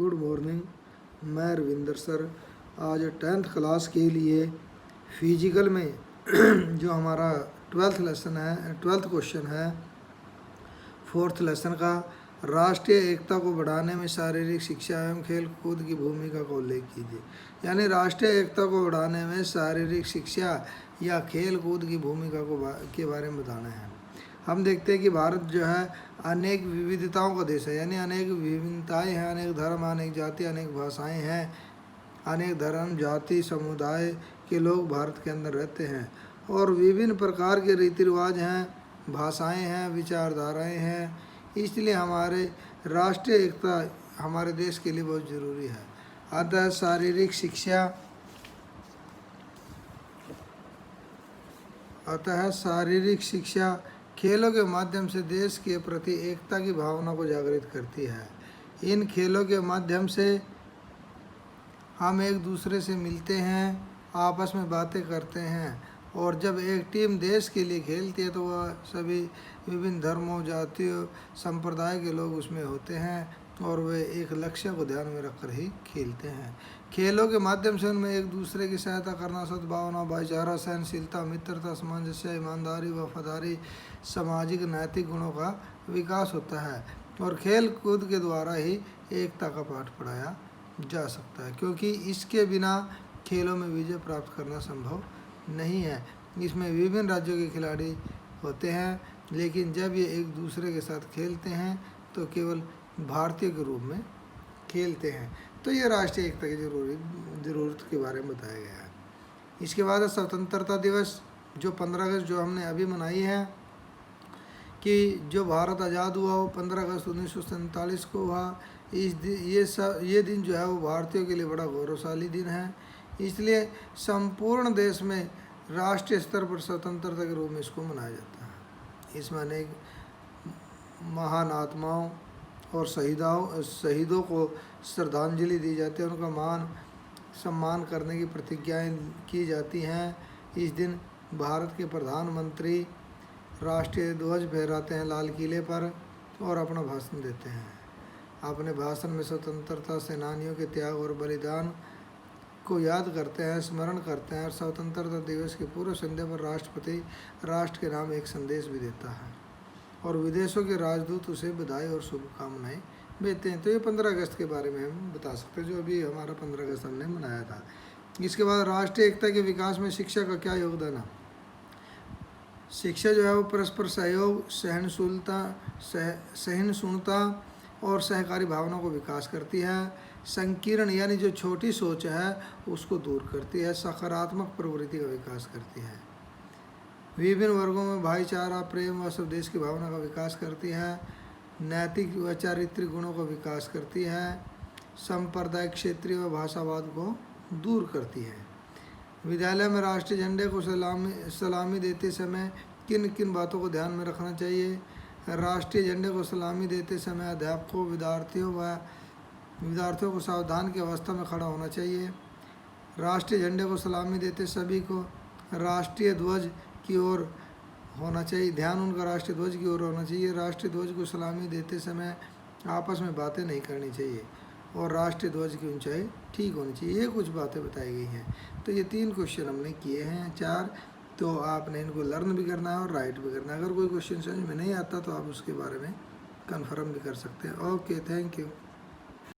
Good morning, मैं Ravinder sir. आज 10th class के लिए फिजिकल में जो हमारा 12th लेसन है, 12th क्वेश्चन है 4th लेसन का, राष्ट्रीय एकता को बढ़ाने में शारीरिक शिक्षा एवं खेल कूद की भूमिका का उल्लेख कीजिए। यानी राष्ट्रीय एकता को बढ़ाने में शारीरिक शिक्षा या खेल कूद की भूमिका के बारे में बताना है। हम देखते हैं कि भारत जो है अनेक विविधताओं का देश है, यानी अनेक विभिन्नताएं हैं, अनेक धर्म, अनेक जाति, अनेक भाषाएं हैं, अनेक धर्म जाति समुदाय के लोग भारत के अंदर रहते हैं और विभिन्न प्रकार के रीति रिवाज हैं, भाषाएं हैं, विचारधाराएं हैं। इसलिए हमारे राष्ट्रीय एकता हमारे देश के लिए बहुत ज़रूरी है। अतः शारीरिक शिक्षा खेलों के माध्यम से देश के प्रति एकता की भावना को जागृत करती है। इन खेलों के माध्यम से हम एक दूसरे से मिलते हैं, आपस में बातें करते हैं और जब एक टीम देश के लिए खेलती है तो वह सभी विभिन्न धर्मों, जातियों, संप्रदाय के लोग उसमें होते हैं और वे एक लक्ष्य को ध्यान में रखकर ही खेलते हैं। खेलों के माध्यम से उनमें एक दूसरे की सहायता करना, सद्भावना, भाईचारा, सहनशीलता, मित्रता, सामंजस्य, ईमानदारी, वफादारी, सामाजिक नैतिक गुणों का विकास होता है और खेल कूद के द्वारा ही एकता का पाठ पढ़ाया जा सकता है, क्योंकि इसके बिना खेलों में विजय प्राप्त करना संभव नहीं है। इसमें विभिन्न राज्यों के खिलाड़ी होते हैं, लेकिन जब ये एक दूसरे के साथ खेलते हैं तो केवल भारतीय के रूप में खेलते हैं। तो ये राष्ट्रीय एकता की ज़रूरत के बारे में बताया गया है। इसके बाद स्वतंत्रता दिवस जो 15 अगस्त जो हमने अभी मनाई है, कि जो भारत आज़ाद हुआ वो 15 अगस्त 1947 को हुआ। ये दिन जो है वो भारतीयों के लिए बड़ा गौरवशाली दिन है। इसलिए संपूर्ण देश में राष्ट्रीय स्तर पर स्वतंत्रता के रूप में इसको मनाया जाता है। इसमें अनेक महान आत्माओं और शहीदों को श्रद्धांजलि दी जाती है, उनका मान सम्मान करने की प्रतिज्ञाएं की जाती हैं। इस दिन भारत के प्रधानमंत्री राष्ट्रीय ध्वज फहराते हैं लाल किले पर और अपना भाषण देते हैं। अपने भाषण में स्वतंत्रता सेनानियों के त्याग और बलिदान को याद करते हैं, स्मरण करते हैं और स्वतंत्रता दिवस की पूर्व संध्या पर राष्ट्रपति राष्ट्र के नाम एक संदेश भी देता है और विदेशों के राजदूत उसे बधाई और शुभकामनाएं भेजते हैं। तो ये 15 अगस्त के बारे में हम बता सकते हैं, जो अभी हमारा 15 अगस्त हमने मनाया था। इसके बाद राष्ट्रीय एकता के विकास में शिक्षा का क्या योगदान है। शिक्षा जो है वो परस्पर सहयोग, सहिष्णुता और सहकारी भावना को विकास करती है। संकीर्ण यानी जो छोटी सोच है उसको दूर करती है। सकारात्मक प्रवृत्ति का विकास करती है। विभिन्न वर्गों में भाईचारा, प्रेम व स्वदेश की भावना का विकास करती है। नैतिक व चारित्रिक गुणों का विकास करती है। सांप्रदायिक, क्षेत्रीय व भाषावाद को दूर करती है। विद्यालय में राष्ट्रीय झंडे को सलामी देते समय किन किन बातों को ध्यान में रखना चाहिए। राष्ट्रीय झंडे को सलामी देते समय अध्यापकों, विद्यार्थियों को सावधान की अवस्था में खड़ा होना चाहिए। राष्ट्रीय झंडे को सलामी देते सभी को राष्ट्रीय ध्वज की ओर होना चाहिए, ध्यान उनका राष्ट्रीय ध्वज की ओर होना चाहिए। राष्ट्रीय ध्वज को सलामी देते समय आपस में बातें नहीं करनी चाहिए और राष्ट्रीय ध्वज की ऊंचाई ठीक होनी चाहिए। ये कुछ बातें बताई गई हैं। तो ये 3 क्वेश्चन हमने किए हैं, 4। तो आपने इनको लर्न भी करना है और राइट भी करना है। अगर कोई क्वेश्चन समझ में नहीं आता तो आप उसके बारे में कन्फर्म भी कर सकते हैं। Okay, thank you.